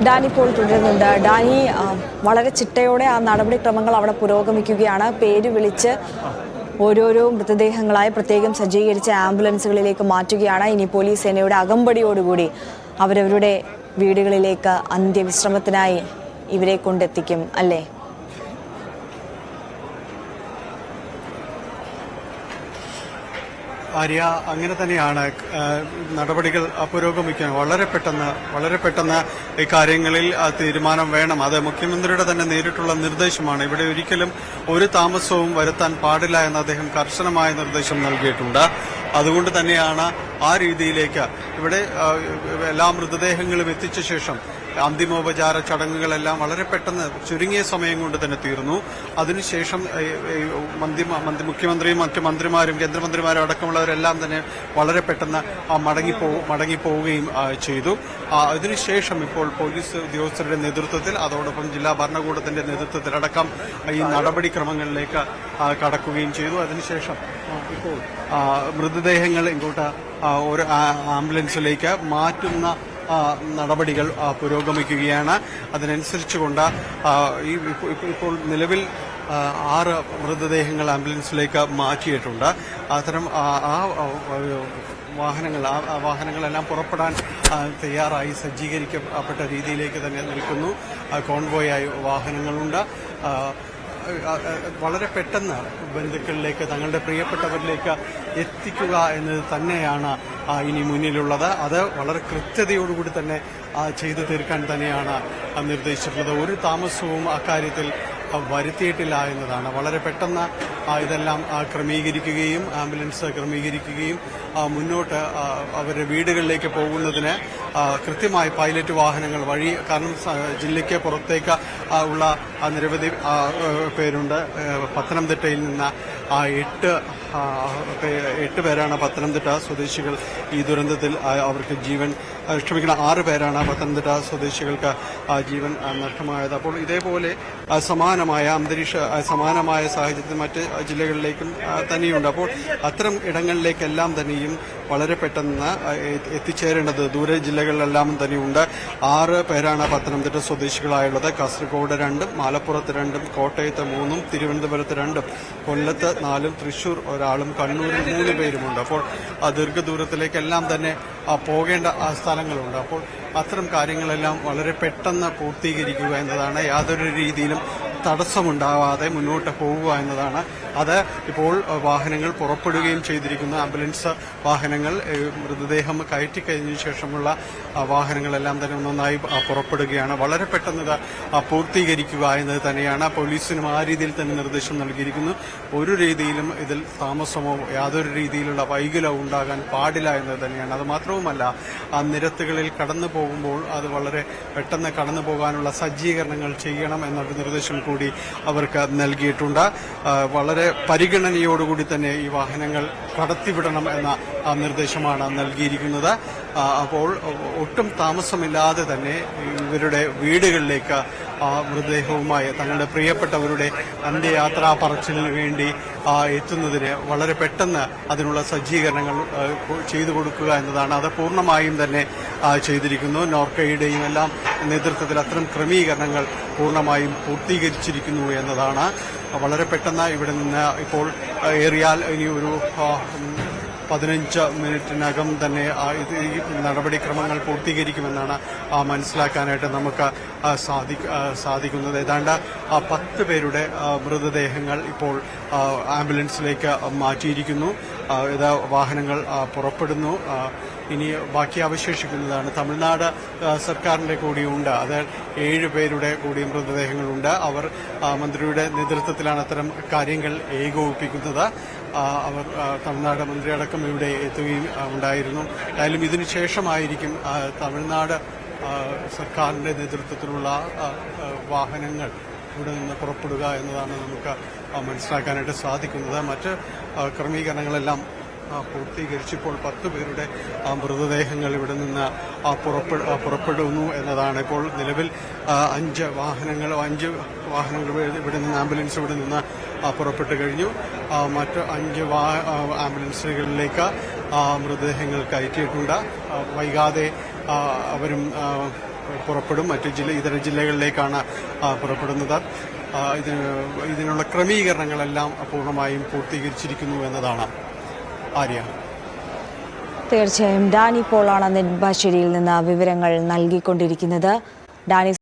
Dani ഇപ്പോൾ തുടരുന്നുണ്ട്. Dani, വളരെ ചിട്ടയോടെ ആ നടപടിക്രമങ്ങൾ അവിടെ പുരോഗമിക്കുകയാണ്. പേര് വിളിച്ച് ഓരോരോ മൃതദേഹങ്ങളായി പ്രത്യേകം സജ്ജീകരിച്ച ആംബുലൻസുകളിലേക്ക് മാറ്റുകയാണ്. ഇനി പോലീസ് സേനയുടെ അകമ്പടിയോടുകൂടി അവരവരുടെ വീടുകളിലേക്ക് അന്ത്യവിശ്രമത്തിനായി ഇവരെ കൊണ്ടെത്തിക്കും അല്ലേ? ആര്യ, അങ്ങനെ തന്നെയാണ്. നടപടികൾ പുരോഗമിക്കാൻ വളരെ പെട്ടെന്ന് ഈ കാര്യങ്ങളിൽ തീരുമാനം വേണം. അത് മുഖ്യമന്ത്രിയുടെ തന്നെ നേരിട്ടുള്ള നിർദ്ദേശമാണ്. ഇവിടെ ഒരിക്കലും ഒരു താമസവും വരുത്താൻ പാടില്ല എന്ന് അദ്ദേഹം കർശനമായ നിർദ്ദേശം നൽകിയിട്ടുണ്ട്. അതുകൊണ്ട് തന്നെയാണ് ആ രീതിയിലേക്ക് ഇവിടെ എല്ലാ മൃതദേഹങ്ങളും എത്തിച്ച ശേഷം അന്തിമോപചാര ചടങ്ങുകളെല്ലാം വളരെ പെട്ടെന്ന് ചുരുങ്ങിയ സമയം കൊണ്ട് തന്നെ തീർന്നു. അതിനുശേഷം മുഖ്യമന്ത്രിയും മറ്റു മന്ത്രിമാരും കേന്ദ്രമന്ത്രിമാരും അടക്കമുള്ളവരെല്ലാം തന്നെ വളരെ പെട്ടെന്ന് മടങ്ങിപ്പോവുകയും ചെയ്തു. അതിനുശേഷം ഇപ്പോൾ പോലീസ് ഉദ്യോഗസ്ഥരുടെ നേതൃത്വത്തിൽ അതോടൊപ്പം ജില്ലാ ഭരണകൂടത്തിന്റെ നേതൃത്വത്തിലടക്കം ഈ നടപടിക്രമങ്ങളിലേക്ക് കടക്കുകയും ചെയ്തു. അതിനുശേഷം ഇപ്പോൾ മൃതദേഹങ്ങൾ ഇങ്ങോട്ട് ഒരു ആംബുലൻസിലേക്ക് മാറ്റുന്ന നടപടികൾ പുരോഗമിക്കുകയാണ്. അതിനനുസരിച്ചുകൊണ്ട് ഇപ്പോൾ നിലവിൽ 6 മൃതദേഹങ്ങൾ ആംബുലൻസിലേക്ക് മാറ്റിയിട്ടുണ്ട്. അത്തരം വാഹനങ്ങളെല്ലാം പുറപ്പെടാൻ തയ്യാറായി സജ്ജീകരിക്കപ്പെട്ട രീതിയിലേക്ക് തന്നെ നിൽക്കുന്നു. കോൺവോയായി വാഹനങ്ങളുണ്ട്. വളരെ പെട്ടെന്ന് ബന്ധുക്കളിലേക്ക് തങ്ങളുടെ പ്രിയപ്പെട്ടവരിലേക്ക് എത്തിക്കുക എന്നത് തന്നെയാണ് ഇനി മുന്നിലുള്ളത്. അത് വളരെ കൃത്യതയോടുകൂടി തന്നെ ചെയ്തു തീർക്കാൻ തന്നെയാണ് നിർദ്ദേശിച്ചിട്ടുള്ളത്. ഒരു താമസവും അക്കാര്യത്തിൽ വരുത്തിയിട്ടില്ല എന്നതാണ്. വളരെ പെട്ടെന്ന് ഇതെല്ലാം ക്രമീകരിക്കുകയും ആംബുലൻസ് ക്രമീകരിക്കുകയും മുന്നോട്ട് അവരുടെ വീടുകളിലേക്ക് പോകുന്നതിന് കൃത്യമായി പൈലറ്റ് വാഹനങ്ങൾ വഴി, കാരണം ജില്ലയ്ക്ക് പുറത്തേക്ക് ഉള്ള നിരവധി പേരുണ്ട്. പത്തനംതിട്ടയിൽ നിന്ന് 8 പേരാണ് പത്തനംതിട്ട സ്വദേശികൾ ഈ ദുരന്തത്തിൽ അവർക്ക് ജീവൻ 6 പേരാണ് പത്തനംതിട്ട സ്വദേശികൾക്ക് ജീവൻ നഷ്ടമായത്. അപ്പോൾ ഇതേപോലെ സമാനമായ സാഹചര്യത്തിൽ മറ്റ് ജില്ലകളിലേക്കും തന്നെയുണ്ട്. അപ്പോൾ അത്തരം ഇടങ്ങളിലേക്കെല്ലാം തന്നെയും വളരെ പെട്ടെന്ന് എത്തിച്ചേരേണ്ടത് ദൂര ജില്ലകളിലെല്ലാം തന്നെയുണ്ട്. 6 പേരാണ് പത്തനംതിട്ട സ്വദേശികളായുള്ളത്. കാസർഗോഡ് 2, മലപ്പുറത്ത് 2, കോട്ടയത്ത് 3, തിരുവനന്തപുരത്ത് 2, കൊല്ലത്ത് 4, തൃശൂർ 1, കണ്ണൂരിൽ 3 പേരുമുണ്ട്. അപ്പോൾ ദീർഘദൂരത്തിലേക്കെല്ലാം തന്നെ പോകേണ്ട സ്ഥലങ്ങളുണ്ട്. അപ്പോൾ അത്തരം കാര്യങ്ങളെല്ലാം വളരെ പെട്ടെന്ന് പൂർത്തീകരിക്കുക എന്നതാണ്. യാതൊരു രീതിയിലും തടസ്സമുണ്ടാവാതെ മുന്നോട്ട് പോവുക എന്നതാണ്. അത് ഇപ്പോൾ വാഹനങ്ങൾ പുറപ്പെടുകയും ചെയ്തിരിക്കുന്നു. ആംബുലൻസ് വാഹനങ്ങൾ മൃതദേഹം കയറ്റിക്കഴിഞ്ഞ ശേഷമുള്ള വാഹനങ്ങളെല്ലാം തന്നെ ഒന്നൊന്നായി പുറപ്പെടുകയാണ്. വളരെ പെട്ടെന്ന് ഇത് പൂർത്തീകരിക്കുക എന്നത് തന്നെയാണ്. പോലീസിനും ആ രീതിയിൽ തന്നെ നിർദ്ദേശം നൽകിയിരിക്കുന്നു. ഒരു രീതിയിലും ഇതിൽ താമസമോ യാതൊരു രീതിയിലുള്ള വൈകല്യവും ഉണ്ടാകാൻ പാടില്ല എന്നത് തന്നെയാണ്. അത് മാത്രവുമല്ല, ആ നിരത്തുകളിൽ കടന്നു പോകുമ്പോൾ അത് വളരെ പെട്ടെന്ന് കടന്നു പോകാനുള്ള സജ്ജീകരണങ്ങൾ ചെയ്യണം എന്നൊരു നിർദ്ദേശം കൂടി അവർക്ക് നൽകിയിട്ടുണ്ട്. വളരെ പരിഗണനയോടുകൂടി തന്നെ ഈ വാഹനങ്ങൾ കടത്തിവിടണം എന്ന നിർദ്ദേശമാണ് നൽകിയിരിക്കുന്നത്. അപ്പോൾ ഒട്ടും താമസമില്ലാതെ തന്നെ ഇവരുടെ വീടുകളിലേക്ക് മൃതദേഹവുമായി തങ്ങളുടെ പ്രിയപ്പെട്ടവരുടെ അന്ത്യയാത്രാ പറച്ചിലിന് വേണ്ടി എത്തുന്നതിന് വളരെ പെട്ടെന്ന് അതിനുള്ള സജ്ജീകരണങ്ങൾ ചെയ്തു കൊടുക്കുക എന്നതാണ്. അത് പൂർണ്ണമായും തന്നെ ചെയ്തിരിക്കുന്നു. നോർക്കയുടെയും എല്ലാം നേതൃത്വത്തിൽ അത്തരം ക്രമീകരണങ്ങൾ പൂർണ്ണമായും പൂർത്തീകരിച്ചിരിക്കുന്നു എന്നതാണ്. വളരെ പെട്ടെന്ന് ഇവിടെ നിന്ന് ഇപ്പോൾ ഏറിയാൽ ഇനി ഒരു 15 മിനിറ്റിനകം തന്നെ ഈ നടപടിക്രമങ്ങൾ പൂർത്തീകരിക്കുമെന്നാണ് മനസ്സിലാക്കാനായിട്ട് നമുക്ക് സാധിക്കുന്നത്. ഏതാണ്ട് 10 പേരുടെ മൃതദേഹങ്ങൾ ഇപ്പോൾ ആംബുലൻസിലേക്ക് മാറ്റിയിരിക്കുന്നു. ഇത് വാഹനങ്ങൾ പുറപ്പെടുന്നു. ഇനി ബാക്കി അവശേഷിക്കുന്നതാണ്. തമിഴ്നാട് സർക്കാരിന്റെ കൂടിയുണ്ട്. അത് 7 പേരുടെ കൂടി മൃതദേഹങ്ങളുണ്ട്. അവർ മന്ത്രിയുടെ നേതൃത്വത്തിലാണ് അത്തരം കാര്യങ്ങൾ ഏകോപിപ്പിക്കുന്നത്. അവർ തമിഴ്നാട് മന്ത്രിയടക്കം ഇവിടെ എത്തുകയും ഉണ്ടായിരുന്നു. എന്തായാലും ഇതിനുശേഷമായിരിക്കും തമിഴ്നാട് സർക്കാരിന്റെ നേതൃത്വത്തിലുള്ള വാഹനങ്ങൾ ഇവിടെ നിന്ന് പുറപ്പെടുക എന്നതാണ് നമുക്ക് മനസ്സിലാക്കാനായിട്ട് സാധിക്കുന്നത്. മറ്റ് ക്രമീകരണങ്ങളെല്ലാം പൂർത്തീകരിച്ചിപ്പോൾ 10 പേരുടെ മൃതദേഹങ്ങൾ ഇവിടെ നിന്ന് പുറപ്പെടുന്നു എന്നതാണ്. ഇപ്പോൾ നിലവിൽ 5 വാഹനങ്ങൾ ഇവിടെ നിന്ന് ആംബുലൻസ് ഇവിടെ നിന്ന് പുറപ്പെട്ടു കഴിഞ്ഞു. മറ്റ് 5 ആംബുലൻസുകളിലേക്ക് മൃതദേഹങ്ങൾ കയറ്റിയിട്ടുണ്ട്. വൈകാതെ അവരും പുറപ്പെടും. ഇതര ജില്ലകളിലേക്കാണ് പുറപ്പെടുന്നത്. ഇതിനുള്ള ക്രമീകരണങ്ങളെല്ലാം പൂർണ്ണമായും പൂർത്തീകരിച്ചിരിക്കുന്നു എന്നതാണ് ആര്യ. തീർച്ചയായും ഡാനി പോളാണ് നെടുമ്പാശ്ശേരിയിൽ നിന്ന് വിവരങ്ങൾ നൽകിക്കൊണ്ടിരിക്കുന്നത്. ഡാനി